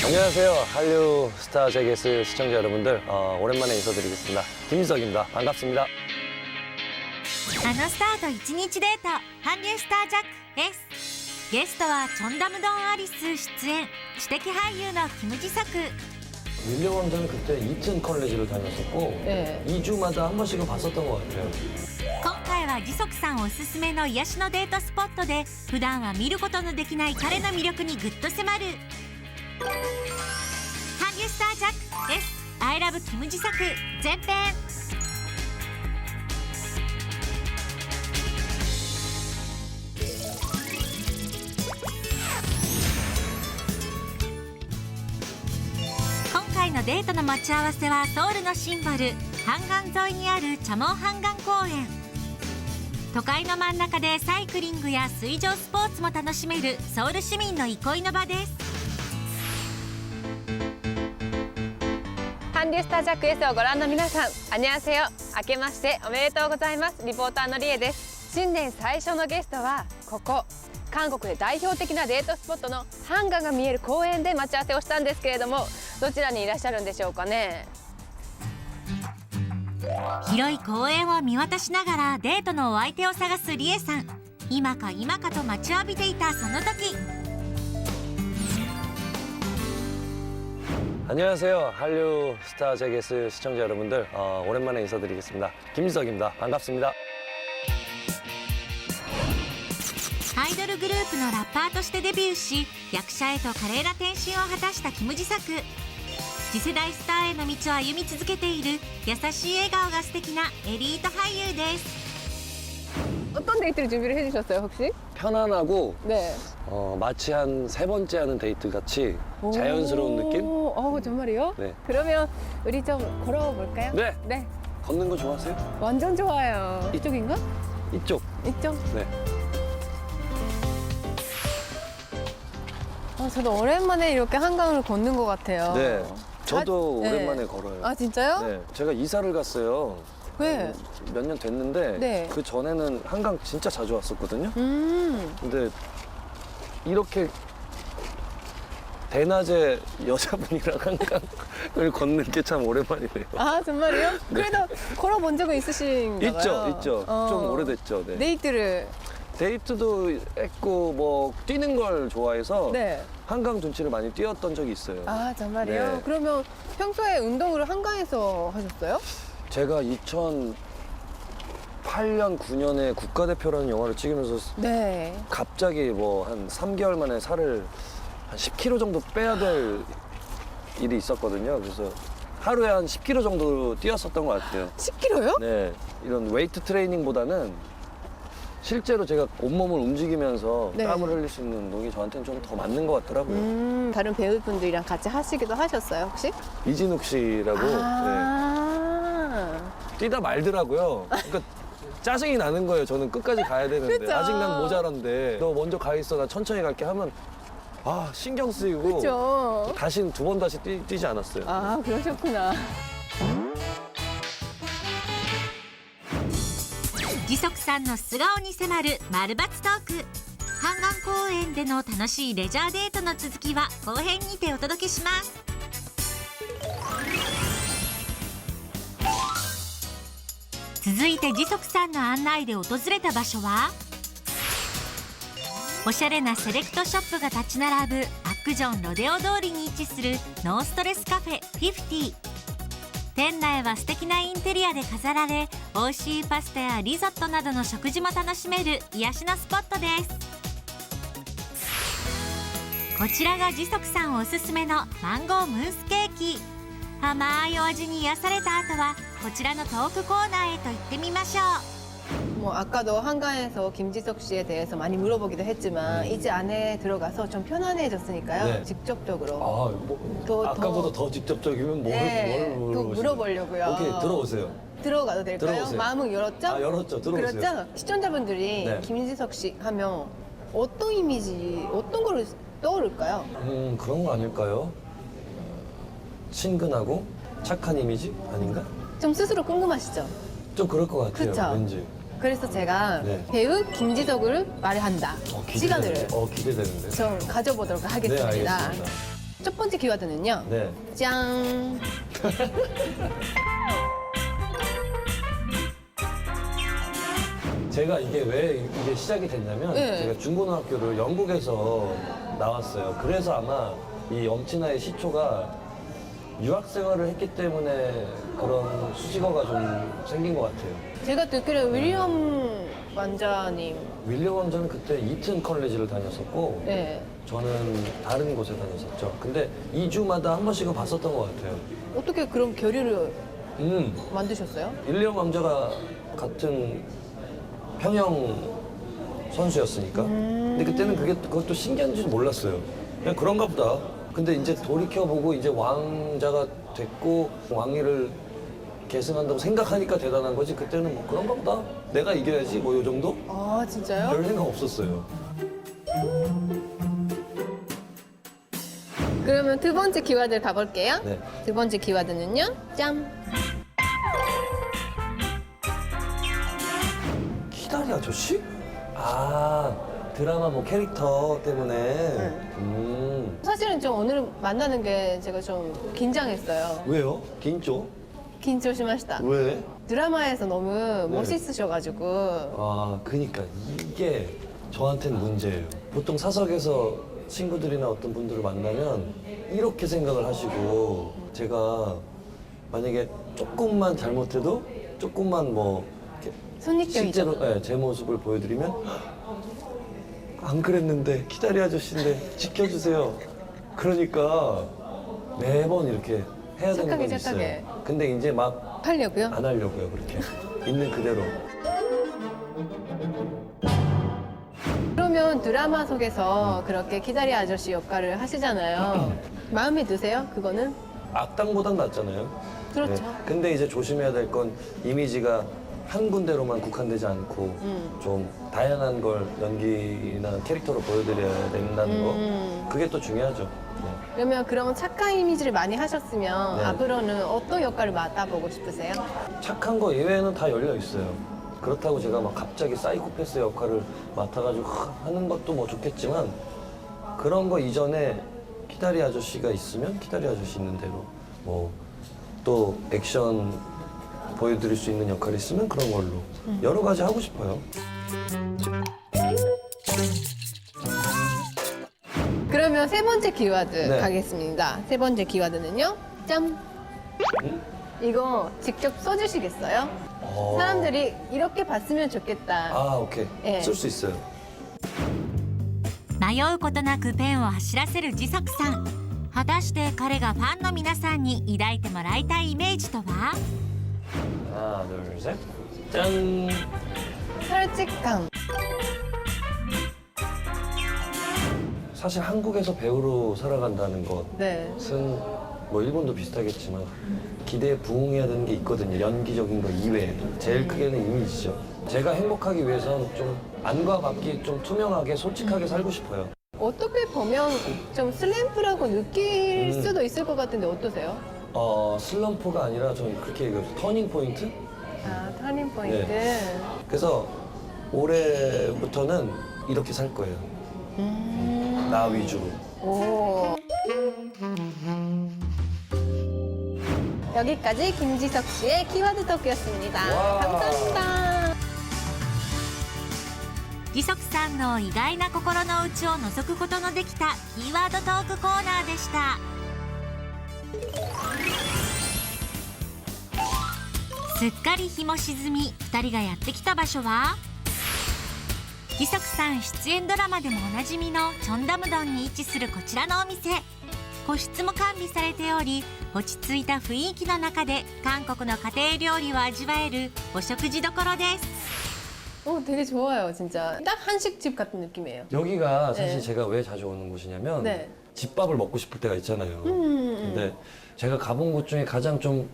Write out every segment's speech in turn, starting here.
안녕하세요. 한류 스타 제게스 시청자 여러분들, 오랜만에 인사드리겠습니다. 김지석입니다. 반갑습니다. あのスターと1日デート韓流スタージャック S ゲストはチョンダムドンアリス出演知的俳優のキム・ジソク 윌리엄 그때 이튼 컬리지를 다녔었고 네. 2주마다 한 번씩은 봤었던 것 같아요. 今回はジソクさんおすすめの癒しのデートスポットで普段は見ることのできない彼の魅力にグッと迫る韓流スタージャック S I love キム・ジソク前編今回のデートの待ち合わせはソウルのシンボルハンガン沿いにあるチャモンハンガン公園。都会の真ん中でサイクリングや水上スポーツも楽しめるソウル市民の憩いの場です。韓流スタージャック S をご覧の皆さん、안녕하세요。明けましておめでとうございます。リポーターのリエです。新年最初のゲストはここ韓国で代表的なデートスポットのハンガンが見える公園で待ち合わせをしたんですけれども、どちらにいらっしゃるんでしょうかね。広い公園を見渡しながらデートのお相手を探すリエさん。今か今かと待ちわびていたその時。 안녕하세요. 한류 스타 제게스 시청자 여러분들, 오랜만에 인사드리겠습니다. 김지석입니다. 반갑습니다. アイドルグループのラッパーとしてデビューし役者へと華麗な転身を果たしたキム・ジソク。次世代スターへの道を歩み続けている優しい笑顔が素敵なエリート俳優です。 어떤 데이트를 준비를 해주셨어요 혹시? 편안하고 네. 마치 한 세 번째 하는 데이트 같이 자연스러운 느낌? 정말이요? 네. 그러면 우리 좀 걸어볼까요? 네. 네. 걷는 거 좋아하세요? 완전 좋아요. 이쪽인가? 이쪽. 이쪽? 네. 저도 오랜만에 이렇게 한강을 걷는 것 같아요. 네. 저도 네. 오랜만에 걸어요. 아 진짜요? 네. 제가 이사를 갔어요. 왜? 몇 년 됐는데 네. 그 전에는 한강 진짜 자주 왔었거든요. 음. 근데 이렇게 대낮에 여자분이랑 한강을 걷는 게 참 오랜만이네요. 아 정말요? 그래도 걸어본 적은 있으신가요? 있죠. 좀 오래됐죠. 네. 데이트를. 데이트도 했고 뭐 뛰는 걸 좋아해서 네. 한강 둔치를 많이 뛰었던 적이 있어요. 아 정말요? 네. 그러면 평소에 운동을 한강에서 하셨어요? 제가 2008년, 9년에 국가대표라는 영화를 찍으면서 네. 갑자기 뭐 한 3개월 만에 살을 한 10kg 정도 빼야 될 일이 있었거든요. 그래서 하루에 한 10kg 정도 뛰었었던 것 같아요. 10kg요? 네, 이런 웨이트 트레이닝보다는 실제로 제가 온몸을 움직이면서 네. 땀을 흘릴 수 있는 운동이 저한테는 좀 더 맞는 것 같더라고요. 다른 배우분들이랑 같이 하시기도 하셨어요 혹시? 이진욱 씨라고 네, 아. 뛰다 말더라고요. 그러니까 짜증이 나는 거예요. 저는 끝까지 가야 되는데 그쵸. 아직 난 모자란데 너 먼저 가 있어. 나 천천히 갈게 하면 아 신경 쓰이고 그렇죠. 다시는 두 번 다시 뛰지 않았어요. 아 그러셨구나. ジソクさんの素顔に迫る丸抜トーク。ハンガン公園での楽しいレジャーデートの続きは後編にてお届けします。続いてジソクさんの案内で訪れた場所はおしゃれなセレクトショップが立ち並ぶアックジョンロデオ通りに位置するノーストレスカフェ50。店内は素敵なインテリアで飾られ美味しいパスタやリゾットなどの食事も楽しめる癒しのスポットです。こちらがジソクさんおすすめのマンゴームースケーキ。甘いお味に癒された後はこちらのトークコーナーへと行ってみましょう。 뭐 아까도 한강에서 김지석 씨에 대해서 많이 물어보기도 했지만 이제 안에 들어가서 좀 편안해졌으니까요. 네. 직접적으로 아, 뭐, 아까보다 더 직접적이면 네, 뭘 또 물어보시나요? 물어보려고요. 오케이, 들어오세요. 들어가도 될까요? 들어오세요. 마음은 열었죠? 아, 열었죠. 들어오세요. 그렇죠? 시청자분들이 네. 김지석 씨 하면 어떤 이미지, 어떤 거를 떠오를까요? 그런 거 아닐까요? 친근하고 착한 이미지 아닌가? 좀 스스로 궁금하시죠? 좀 그럴 것 같아요. 그쵸? 왠지. 그래서 제가 네. 배우 김지석을 말한다. 시간을 기대되는데. 좀 가져보도록 네, 하겠습니다. 알겠습니다. 첫 번째 키워드는요. 네. 짠. 제가 이게 왜 이게 시작이 됐냐면 네. 제가 중고등학교를 영국에서 나왔어요. 그래서 아마 이 엄친아의 시초가 유학 생활을 했기 때문에 그런 수식어가 좀 생긴 것 같아요. 제가 듣기로 윌리엄 왕자님. 윌리엄 왕자는 그때 이튼 컬리지를 다녔었고 네. 저는 다른 곳에 다녔었죠. 근데 2주마다 한 번씩은 봤었던 것 같아요. 어떻게 그런 교류를 만드셨어요? 윌리엄 왕자가 같은 평영 선수였으니까. 근데 그때는 그것도 신기한지 몰랐어요. 그냥 그런가 보다. 근데 이제 돌이켜보고 이제 왕자가 됐고 왕위를 계승한다고 생각하니까 대단한 거지. 그때는 뭐 그런가 보다. 내가 이겨야지 뭐 요 정도? 아, 진짜요? 별 생각 없었어요. 그러면 두 번째 키워드 가볼게요. 네. 두 번째 키워드는요. 짠. 키다리 아저씨? 아, 드라마 뭐 캐릭터 때문에. 사실은 좀 오늘 만나는 게 제가 좀 긴장했어요. 왜요? 긴조? 긴張しました. 왜? 드라마에서 너무 네. 멋있으셔가지고. 아, 그니까 이게 저한테는 문제예요. 보통 사석에서 친구들이나 어떤 분들을 만나면 이렇게 생각을 하시고 제가 만약에 조금만 잘못해도 조금만 뭐 이렇게 손익적이죠. 실제로 네, 제 모습을 보여드리면 안 그랬는데 기다리 아저씨인데 지켜주세요. 그러니까 매번 이렇게 해야 되는 착하게, 건 착하게. 있어요. 근데 이제 막 하려고요? 안 하려고요, 그렇게. 있는 그대로. 그러면 드라마 속에서 그렇게 키다리 아저씨 역할을 하시잖아요. 마음에 드세요? 그거는? 악당보단 낫잖아요. 그렇죠. 근데 이제 조심해야 될 건 이미지가 한 군데로만 국한되지 않고 좀 다양한 걸 연기나 캐릭터로 보여드려야 된다는 거. 그게 또 중요하죠. 네. 그러면 착한 이미지를 많이 하셨으면 네. 앞으로는 어떤 역할을 맡아보고 싶으세요? 착한 거 예외는 다 열려 있어요. 그렇다고 제가 막 갑자기 사이코패스 역할을 맡아가지고 하는 것도 뭐 좋겠지만 그런 거 이전에 키다리 아저씨가 있으면 키다리 아저씨 있는 대로 뭐 또 액션 보여드릴 수 있는 역할이 있으면 그런 걸로 여러 가지 하고 싶어요. 그러면 세 번째 키워드 네. 가겠습니다. 세 번째 키워드는요. 짠! 이거 직접 써주시겠어요? 사람들이 이렇게 봤으면 좋겠다. 아, 오케이. 네. 쓸 수 있어요. 迷うことなくペンを走らせるジソクさん。果たして彼がファンの皆さんに抱いてもらいたいイメージとは？ 하나, 둘, 셋. 짠! 솔직함. 사실 한국에서 배우로 살아간다는 것은 네. 뭐 일본도 비슷하겠지만 기대에 부응해야 되는 게 있거든요. 연기적인 거 이외에도. 제일 크게는 이미지죠. 제가 행복하기 위해선 좀 안과 밖이 좀 투명하게 솔직하게 살고 싶어요. 어떻게 보면 좀 슬램프라고 느낄 수도 있을 것 같은데 어떠세요? 슬럼프가 아니라 저는 그렇게 얘기해요. 터닝 포인트? 아, 터닝 포인트. 그래서 올해부터는 이렇게 살 거예요. 나 위주로. 오. 여기까지 김지석 씨의 키워드 토크였습니다. 와. 감사합니다. ジソクさんの意外な心の内を覗くことのできたキーワードトークコーナーでした。すっかり日も沈み、2人がやってきた場所はジソクさん出演ドラマでもおなじみのチョンダムドンに位置するこちらのお店。個室も完備されており、落ち着いた雰囲気の中で韓国の家庭料理を味わえるお食事処です。 되게 좋아요, 진짜. 딱 한식집 같은 느낌이에요. 여기가 사실 네. 제가 왜 자주 오는 곳이냐면 네. 집밥을 먹고 싶을 때가 있잖아요. 근데 제가 가본 곳 중에 가장 좀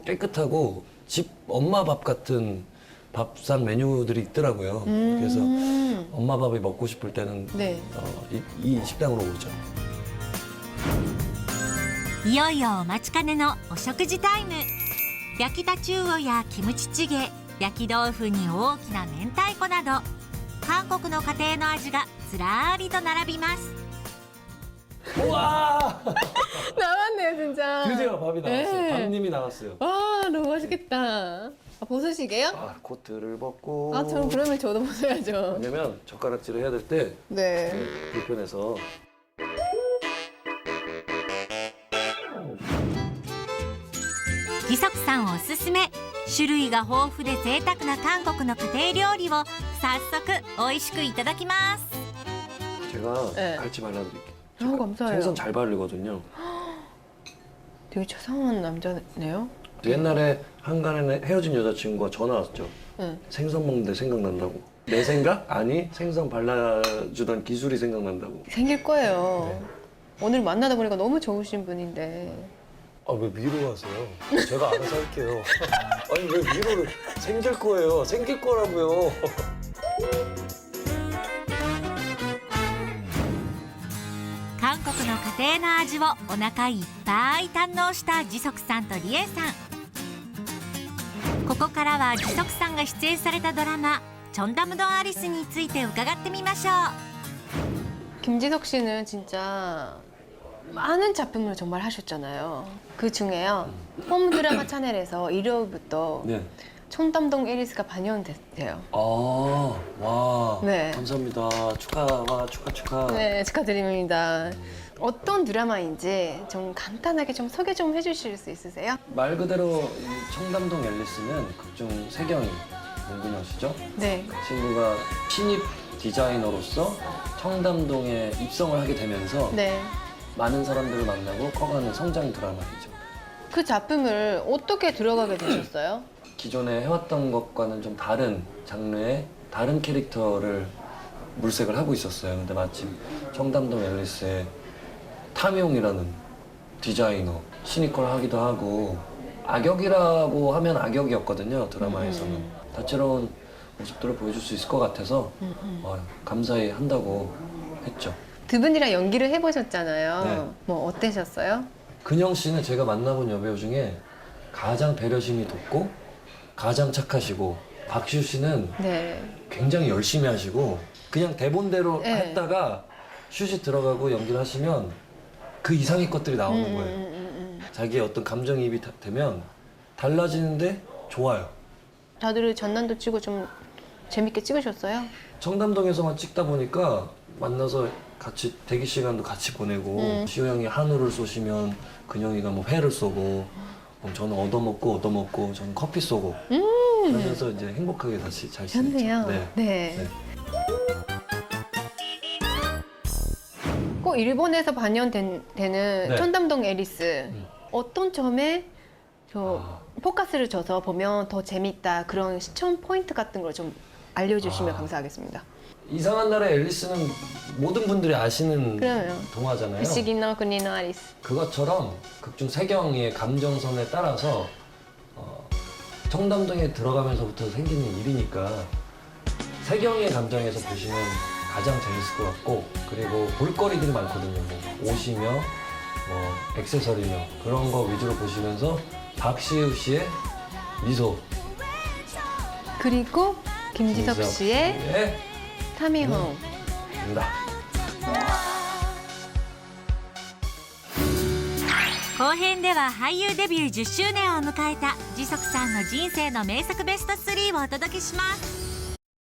깨끗하고 집 엄마 밥 같은 밥상 메뉴들이 있더라고요. 그래서 엄마 밥이 먹고 싶을 때는 네. 이 식당으로 오죠. いよいよお待ちかねのお食事タイム。焼きタチウオやキムチチゲ、焼き豆腐に大きな明太子など韓国の家庭の味がずらーりと並びます。 우와! 밥이 나왔어요. 네. 밥님이 나왔어요. 와 너무 맛있겠다. 아, 벗으시게요? 아, 코트를 벗고. 아 저럼 그러면 저도 벗어야죠. 왜냐면 젓가락질을 해야 될 때 네. 불편해서.ジソクさんおすすめ、種類が豊富で贅沢な韓国の家庭料理を早速美味しくいただきます。 제가 네. 같이 발라드릴게요. 아 감사해요. 생선 잘 바르거든요. 되게 차상한 남자네요. 옛날에 한간에 헤어진 여자친구가 전화 왔죠. 응. 생선 먹는데 생각난다고. 내 생각? 아니, 생선 발라주던 기술이 생각난다고. 생길 거예요. 네. 오늘 만나다 보니까 너무 좋으신 분인데. 아, 왜 위로 가세요? 제가 알아서 할게요. 아니, 왜 위로를. 생길 거예요. 생길 거라고요. 韓国の家庭の味をお腹いっぱい堪能したジソクさんとリエさん。ここからはジソクさんが出演されたドラマ「チョンダムドンアリス」について伺ってみましょう。 김지석 씨는 진짜 많은 작품을 정말 하셨잖아요. 그 중에요. 홈 드라마 채널에서 일요일부터 네. 촌담동 에리스가 반영됐대요. 아, 와. 네. 감사합니다. 축하. 네, 축하드립니다. 어떤 드라마인지 좀 간단하게 좀 소개 좀 해주실 수 있으세요? 말 그대로 이 청담동 앨리스는 극중 세경이 문근영 네. 친구가 신입 디자이너로서 청담동에 입성을 하게 되면서 네. 많은 사람들을 만나고 커가는 성장 드라마이죠. 그 작품을 어떻게 들어가게 되셨어요? 기존에 해왔던 것과는 좀 다른 장르의 다른 캐릭터를 물색을 하고 있었어요. 근데 마침 청담동 앨리스의 탐용이라는 디자이너 신입걸 하기도 하고 악역이라고 하면 악역이었거든요. 드라마에서는. 다채로운 모습들을 보여줄 수 있을 것 같아서 감사히 한다고 했죠. 두 분이랑 연기를 해보셨잖아요. 네. 뭐 어떠셨어요? 근영 씨는 제가 만나본 여배우 중에 가장 배려심이 돋고 가장 착하시고, 박시우 씨는 네. 굉장히 열심히 하시고 그냥 대본대로 네. 했다가 슛이 들어가고 연기를 하시면 그 이상의 것들이 나오는 거예요. 자기의 어떤 감정이입이 되면 달라지는데 좋아요. 다들 전남도 치고 좀 재밌게 찍으셨어요? 청담동에서만 찍다 보니까 만나서 같이 대기 시간도 같이 보내고 시우 형이 한우를 쏘시면 근영이가 뭐 회를 쏘고 저는 얻어먹고 저는 커피 쏘고 그러면서 이제 행복하게 다시 잘 지냈죠. 좋네요. 네. 네. 꼭 일본에서 반영되는 네. 촌담동 앨리스 어떤 점에 포커스를 줘서 보면 더 재밌다 그런 시청 포인트 같은 걸 좀 알려주시면 감사하겠습니다. 이상한 나라의 앨리스는 모든 분들이 아시는 그래요. 동화잖아요. 부시기노 국리노 앨리스. 그것처럼 극중 세경이의 감정선에 따라서 청담동에 들어가면서부터 생기는 일이니까 세경이의 감정에서 보시면 가장 재밌을 것 같고, 그리고 볼거리들이 많거든요. 뭐 옷이며 뭐 액세서리며 그런 거 위주로 보시면서 박시우 씨의 미소, 그리고 김지석 씨의 타미홍. 입니다. 後編では俳優デビュー10周年を迎えたジソクさんの人生の名作ベスト3をお届けします。